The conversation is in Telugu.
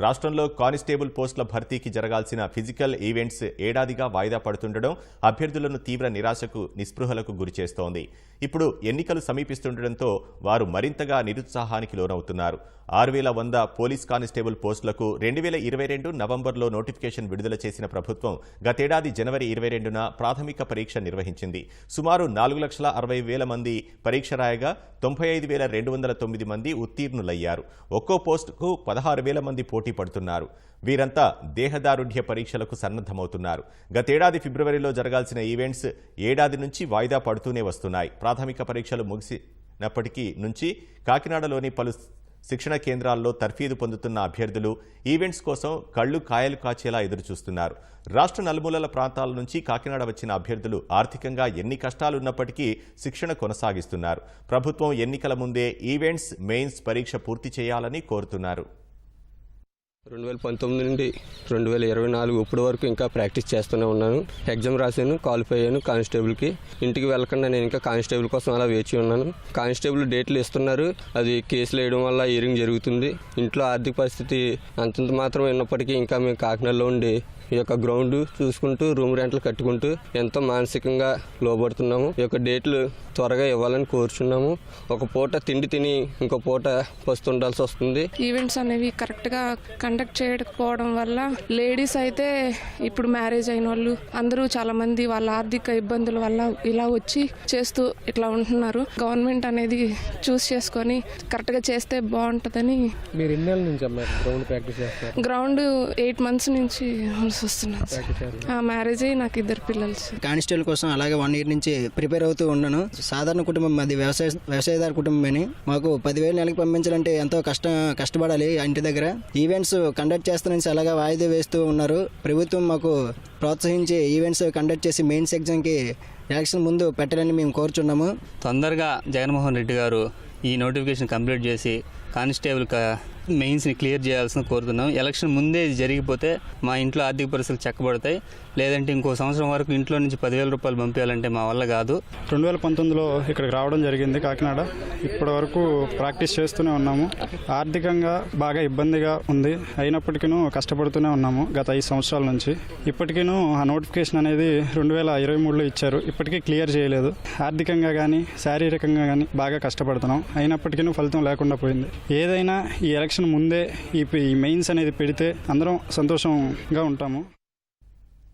రాష్ట్రంలో కానిస్టేబుల్ పోస్టుల భర్తీకి జరగాల్సిన ఫిజికల్ ఈవెంట్స్ ఏడాదిగా వాయిదా పడుతుండడం అభ్యర్థులను తీవ్ర నిరాశకు నిస్పృహలకు గురిచేస్తోంది. ఇప్పుడు ఎన్నికలు సమీపిస్తుండటంతో వారు మరింతగా నిరుత్సాహానికి లోనవుతున్నారు. 6100 పోలీస్ కానిస్టేబుల్ పోస్టులకు 2022 నవంబర్లో నోటిఫికేషన్ విడుదల చేసిన ప్రభుత్వం గతేడాది జనవరి 22న ప్రాథమిక పరీక్ష నిర్వహించింది. సుమారు 4,60,000 మంది పరీక్ష రాయగా 95,209 మంది ఉత్తీర్ణులయ్యారు. ఒక్కో పోస్టుకు 16,000 మంది పోటీ పడుతున్నారు. వీరంతా దేహదారుఢ్య పరీక్షలకు సన్నద్ధమవుతున్నారు. గతేడాది ఫిబ్రవరిలో జరగాల్సిన ఈవెంట్స్ ఏడాది నుంచి వాయిదా పడుతూనే వస్తున్నాయి. ప్రాథమిక పరీక్షలు ముగిసినప్పటికీ నుంచి కాకినాడలోని పలు శిక్షణ కేంద్రాల్లో తర్ఫీదు పొందుతున్న అభ్యర్థులు ఈవెంట్స్ కోసం కళ్లు కాయలు కాచేలా ఎదురుచూస్తున్నారు. రాష్ట్ర నలుమూలల ప్రాంతాల నుంచి కాకినాడ వచ్చిన అభ్యర్థులు ఆర్థికంగా ఎన్ని కష్టాలున్నప్పటికీ శిక్షణ కొనసాగిస్తున్నారు. ప్రభుత్వం ఎన్నికల ముందే ఈవెంట్స్, మెయిన్స్ పరీక్ష పూర్తి చేయాలని కోరుతున్నారు. 2019 నుండి 2024 ఇప్పటి వరకు ఇంకా ప్రాక్టీస్ చేస్తూనే ఉన్నాను. ఎగ్జామ్ రాశాను, క్వాలిఫై అయ్యాను కానిస్టేబుల్కి. ఇంటికి వెళ్ళకుండా నేను ఇంకా కానిస్టేబుల్ కోసం అలా వేచి ఉన్నాను. కానిస్టేబుల్ డేట్లు ఇస్తున్నారు, అది కేసులు వేయడం వల్ల హియరింగ్ జరుగుతుంది. ఇంట్లో ఆర్థిక పరిస్థితి అంతంత మాత్రం ఉన్నప్పటికీ ఇంకా మేము కాకినాడలో ఉండి ఈ యొక్క గ్రౌండ్ చూసుకుంటూ రూమ్ రెంట్లు కట్టుకుంటూ ఎంతో మానసికంగా లోబడుతున్నాము. ఈ యొక్క డేట్లు త్వరగా ఇవ్వాలని కోరుచున్నాము. ఒక పూట తిండి తిని ఇంకో పూట పస్తుండాల్సి వస్తుంది. ఈవెంట్స్ అనేవి కరెక్ట్గా కండక్ట్ చేయకపోవడం వల్ల లేడీస్ అయితే ఇప్పుడు మ్యారేజ్ అయిన వాళ్ళు అందరూ చాలా మంది వాళ్ళ ఆర్థిక ఇబ్బందుల వల్ల ఇలా వచ్చి చేస్తూ ఇట్లా ఉంటున్నారు. గవర్నమెంట్ అనేది చూస్ చేసుకొని కరెక్ట్గా చేస్తే బాగుంటుందని. మీరు ఎన్ని నెలల నుంచి గ్రౌండ్ ప్రాక్టీస్ చేస్తారు? గ్రౌండ్ 8 months నుంచి వస్తున్నాను. మ్యారేజ్ అయ్యి నాకు 2 పిల్లలు. కానిస్టేబుల్ కోసం అలాగే 1 year నుంచి ప్రిపేర్ అవుతూ ఉన్నాను. సాధారణ కుటుంబం, మాది వ్యవసాయదారు కుటుంబమని. మాకు 10,000 నెలకి పంపించాలంటే ఎంతో కష్టపడాలి. ఇంటి దగ్గర ఈవెంట్స్ కండక్ట్ చేస్తానని అలాగా వాయిదా వేస్తూ ఉన్నారు. ప్రభుత్వం మాకు ప్రోత్సహించి ఈవెంట్స్ కండక్ట్ చేసి మెయిన్స్ ఎగ్జామ్కి ఎలక్షన్ ముందు పెట్టాలని మేము కోరుచున్నాము. తొందరగా జగన్మోహన్ రెడ్డి గారు ఈ నోటిఫికేషన్ కంప్లీట్ చేసి కానిస్టేబుల్ మెయిన్స్ని క్లియర్ చేయాల్సిన కోరుతున్నాం. ఎలక్షన్ ముందే జరిగిపోతే మా ఇంట్లో ఆర్థిక పరిస్థితులు చక్కబడతాయి. లేదంటే ఇంకో సంవత్సరం వరకు ఇంట్లో నుంచి 10,000 రూపాయలు పంపించాలంటే మా వల్ల కాదు. 2019లో ఇక్కడికి రావడం జరిగింది కాకినాడ. ఇప్పటి వరకు ప్రాక్టీస్ చేస్తూనే ఉన్నాము. ఆర్థికంగా బాగా ఇబ్బందిగా ఉంది, అయినప్పటికీ కష్టపడుతూనే ఉన్నాము గత 5 సంవత్సరాల నుంచి. ఇప్పటికీ ఆ నోటిఫికేషన్ అనేది 2023లో ఇచ్చారు, ఇప్పటికీ క్లియర్ చేయలేదు. ఆర్థికంగా కానీ శారీరకంగా కానీ బాగా కష్టపడుతున్నాం, అయినప్పటికీ ఫలితం లేకుండా పోయింది. ఏదైనా ఈ ఎలక్షన్ ముందే ఈ మెయిన్స్ అనేది పెడితే అందరం సంతోషంగా ఉంటాము.